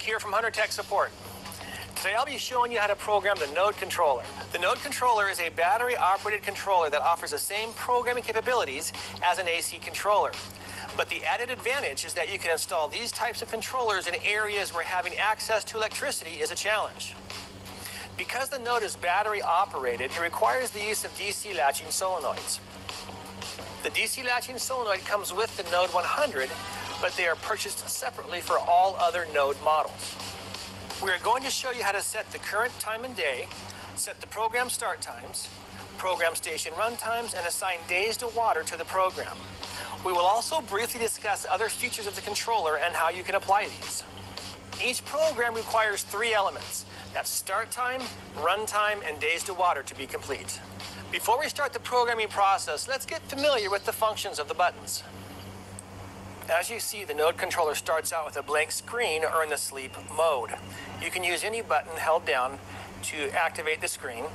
Mike here from Hunter Tech Support. Today I'll be showing you how to program the node controller. The node controller is a battery-operated controller that offers the same programming capabilities as an AC controller. But the added advantage is that you can install these types of controllers in areas where having access to electricity is a challenge. Because the node is battery-operated, it requires the use of DC latching solenoids. The DC latching solenoid comes with the Node 100, but they are purchased separately for all other node models. We are going to show you how to set the current time and day, set the program start times, program station run times, and assign days to water to the program. We will also briefly discuss other features of the controller and how you can apply these. Each program requires 3 elements. That's start time, run time, and days to water to be complete. Before we start the programming process, let's get familiar with the functions of the buttons. As you see, the node controller starts out with a blank screen or in the sleep mode. You can use any button held down to activate the screen.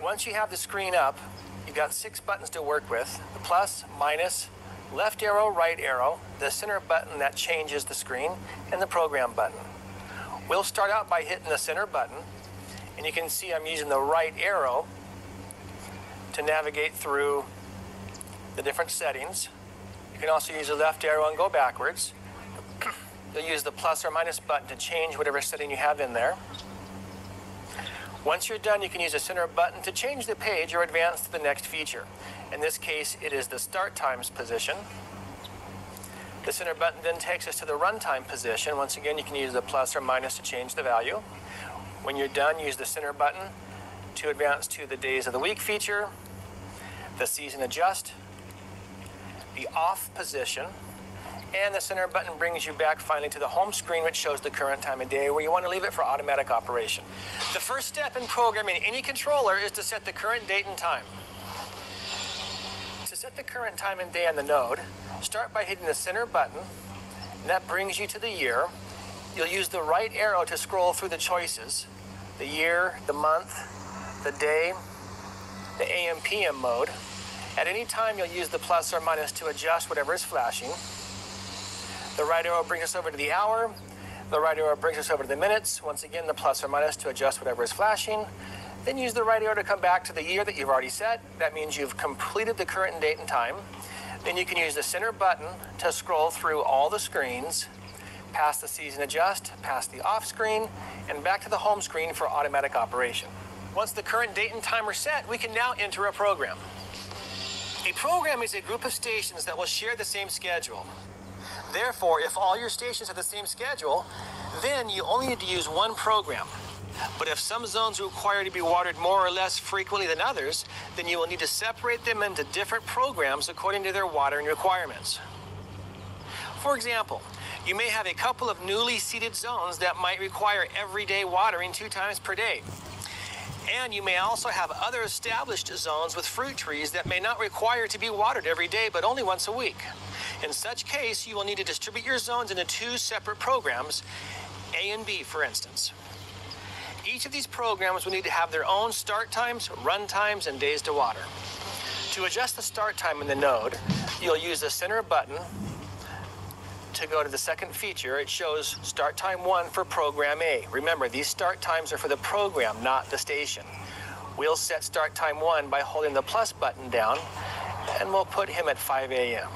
Once you have the screen up, you've got 6 buttons to work with: the plus, minus, left arrow, right arrow, the center button that changes the screen, and the program button. We'll start out by hitting the center button, and you can see I'm using the right arrow to navigate through the different settings. You can also use the left arrow and go backwards. You'll use the plus or minus button to change whatever setting you have in there. Once you're done, you can use the center button to change the page or advance to the next feature. In this case, it is the start times position. The center button then takes us to the runtime position. Once again, you can use the plus or minus to change the value. When you're done, use the center button to advance to the days of the week feature, the season adjust, the off position, and the center button brings you back finally to the home screen, which shows the current time of day, where you want to leave it for automatic operation. The first step in programming any controller is to set the current date and time. To set the current time and day on the node, start by hitting the center button, and that brings you to the year. You'll use the right arrow to scroll through the choices: the year, the month, the day, the AM PM mode. At any time, you'll use the plus or minus to adjust whatever is flashing. The right arrow brings us over to the hour. The right arrow brings us over to the minutes. Once again, the plus or minus to adjust whatever is flashing. Then use the right arrow to come back to the year that you've already set. That means you've completed the current date and time. Then you can use the center button to scroll through all the screens, past the season adjust, past the off screen, and back to the home screen for automatic operation. Once the current date and time are set, we can now enter a program. A program is a group of stations that will share the same schedule. Therefore, if all your stations have the same schedule, then you only need to use one program. But if some zones require to be watered more or less frequently than others, then you will need to separate them into different programs according to their watering requirements. For example, you may have a couple of newly seeded zones that might require everyday watering 2 times per day. And you may also have other established zones with fruit trees that may not require to be watered every day, but only once a week. In such case, you will need to distribute your zones into 2 separate programs, A and B, for instance. Each of these programs will need to have their own start times, run times, and days to water. To adjust the start time in the node, you'll use the center button to go to the second feature. It shows start time 1 for program A. Remember, these start times are for the program, not the station. We'll set start time 1 by holding the plus button down, and we'll put him at 5 a.m.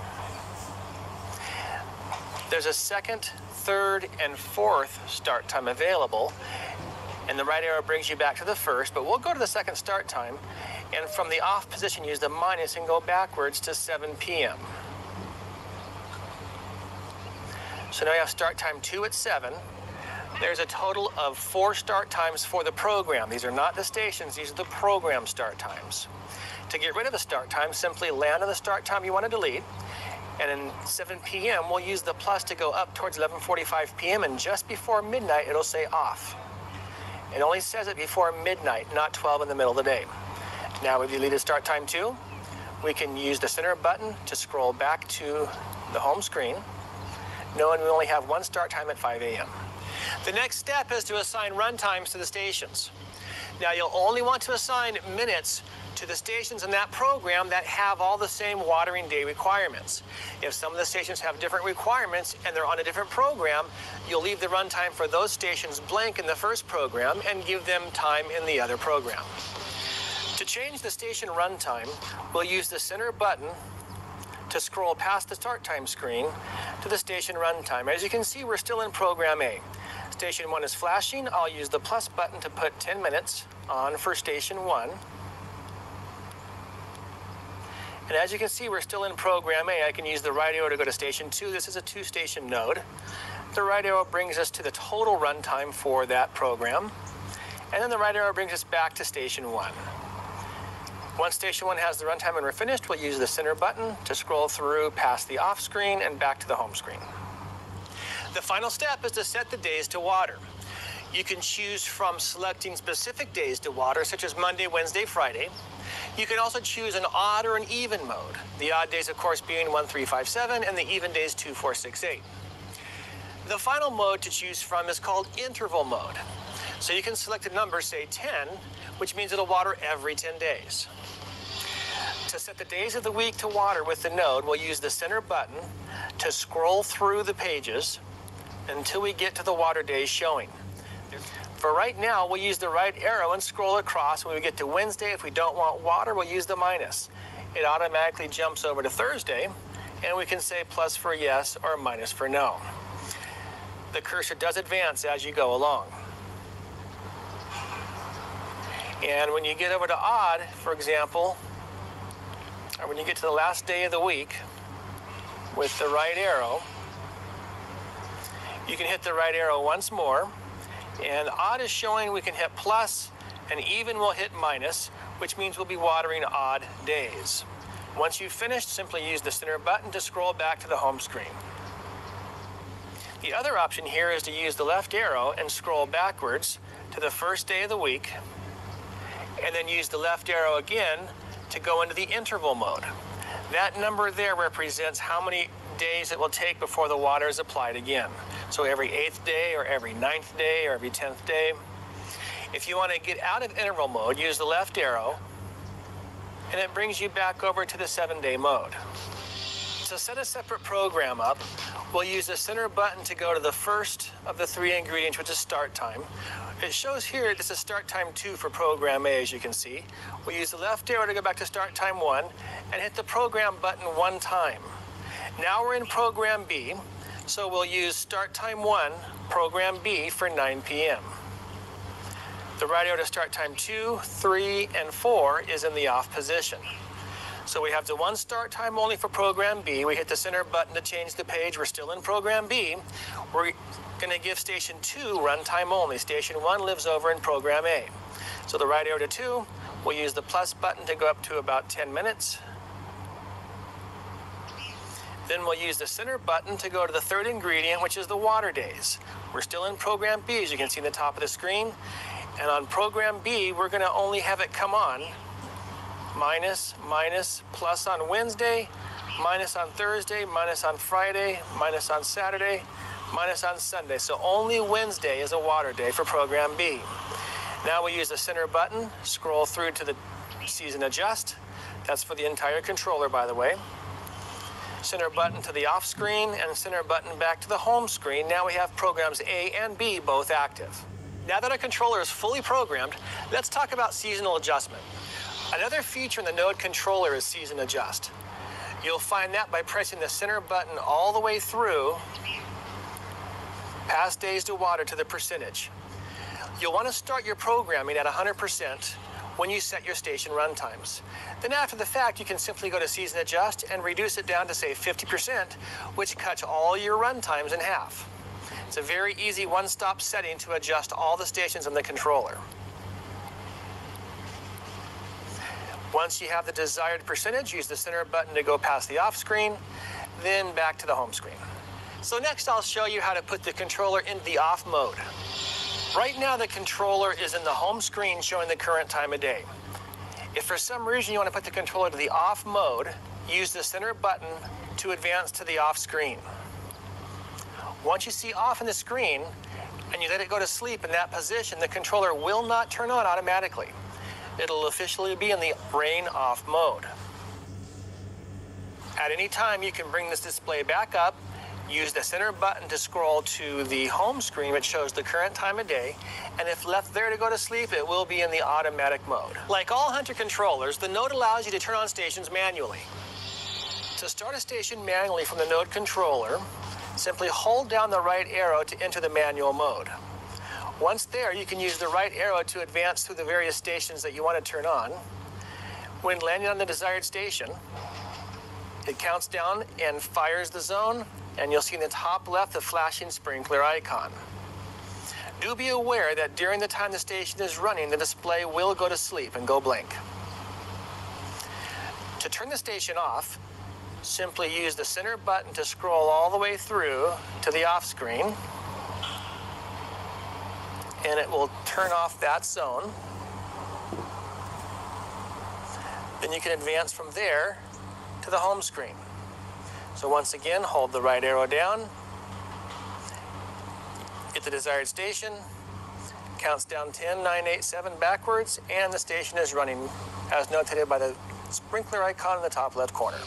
There's a second, third, and fourth start time available, and the right arrow brings you back to the first, but we'll go to the second start time, and from the off position, use the minus and go backwards to 7 p.m. So now you have start time 2 at 7. There's a total of 4 start times for the program. These are not the stations, these are the program start times. To get rid of the start time, simply land on the start time you want to delete, and in 7 p.m. we'll use the plus to go up towards 11:45 p.m. and just before midnight it'll say off. It only says it before midnight, not 12 in the middle of the day. Now we've deleted start time 2. We can use the center button to scroll back to the home screen, knowing we only have 1 start time at 5 a.m. The next step is to assign run times to the stations. Now you'll only want to assign minutes to the stations in that program that have all the same watering day requirements. If some of the stations have different requirements and they're on a different program, you'll leave the runtime for those stations blank in the first program and give them time in the other program. To change the station runtime, we'll use the center button to scroll past the start time screen to the station runtime. As you can see, we're still in program A. Station 1 is flashing. I'll use the plus button to put 10 minutes on for station 1. And as you can see, we're still in program A. I can use the right arrow to go to station 2. This is a 2-station node. The right arrow brings us to the total runtime for that program. And then the right arrow brings us back to station 1. Once station 1 has the runtime and we're finished, we'll use the center button to scroll through past the off screen and back to the home screen. The final step is to set the days to water. You can choose from selecting specific days to water, such as Monday, Wednesday, Friday. You can also choose an odd or an even mode. The odd days, of course, being 1, 3, 5, 7, and the even days 2, 4, 6, 8. The final mode to choose from is called interval mode. So you can select a number, say 10, which means it'll water every 10 days. To set the days of the week to water with the node, we'll use the center button to scroll through the pages until we get to the water days showing. For right now, we'll use the right arrow and scroll across. When we get to Wednesday, if we don't want water, we'll use the minus. It automatically jumps over to Thursday, and we can say plus for yes or minus for no. The cursor does advance as you go along. And when you get over to odd, for example, or when you get to the last day of the week with the right arrow, you can hit the right arrow once more, and odd is showing we can hit plus, and even will hit minus, which means we'll be watering odd days. Once you've finished, simply use the center button to scroll back to the home screen. The other option here is to use the left arrow and scroll backwards to the first day of the week, and then use the left arrow again to go into the interval mode. That number there represents how many days it will take before the water is applied again. So every 8th day, or every 9th day, or every 10th day. If you want to get out of interval mode, use the left arrow, and it brings you back over to the 7-day mode. To set a separate program up, we'll use the center button to go to the first of the 3 ingredients, which is start time. It shows here this is start time 2 for program A, as you can see. We'll use the left arrow to go back to start time 1 and hit the program button 1 time. Now we're in program B, so we'll use start time 1, program B for 9 p.m. The right arrow to start time 2, 3, and 4 is in the off position. So we have the 1 start time only for program B. We hit the center button to change the page. We're still in program B. We're going to give station 2 runtime only. Station 1 lives over in program A. So the right arrow to 2, we'll use the plus button to go up to about 10 minutes. Then we'll use the center button to go to the 3rd ingredient, which is the water days. We're still in program B, as you can see in the top of the screen. And on program B, we're going to only have it come on minus, minus, plus on Wednesday, minus on Thursday, minus on Friday, minus on Saturday, minus on Sunday. So only Wednesday is a water day for program B. Now we use the center button, scroll through to the season adjust. That's for the entire controller, by the way. Center button to the off screen and center button back to the home screen. Now we have programs A and B both active. Now that our controller is fully programmed, let's talk about seasonal adjustment. Another feature in the Node controller is season adjust. You'll find that by pressing the center button all the way through past days to water to the percentage. You'll want to start your programming at 100% when you set your station runtimes. Then after the fact, you can simply go to season adjust and reduce it down to, say, 50%, which cuts all your runtimes in half. It's a very easy one-stop setting to adjust all the stations on the controller. Once you have the desired percentage, use the center button to go past the off screen, then back to the home screen. So next I'll show you how to put the controller into the off mode. Right now the controller is in the home screen showing the current time of day. If for some reason you want to put the controller to the off mode, use the center button to advance to the off screen. Once you see off in the screen and you let it go to sleep in that position, the controller will not turn on automatically. it'll officially be in the rain off mode. At any time, you can bring this display back up, use the center button to scroll to the home screen, which shows the current time of day, and if left there to go to sleep, it will be in the automatic mode. Like all Hunter controllers, the Node allows you to turn on stations manually. To start a station manually from the Node controller, simply hold down the right arrow to enter the manual mode. Once there, you can use the right arrow to advance through the various stations that you want to turn on. When landing on the desired station, it counts down and fires the zone, and you'll see in the top left the flashing sprinkler icon. Do be aware that during the time the station is running, the display will go to sleep and go blank. To turn the station off, simply use the center button to scroll all the way through to the off screen, and it will turn off that zone. Then you can advance from there to the home screen. So once again, hold the right arrow down, hit the desired station, counts down 10, 9, 8, 7 backwards, and the station is running as notated by the sprinkler icon in the top left corner.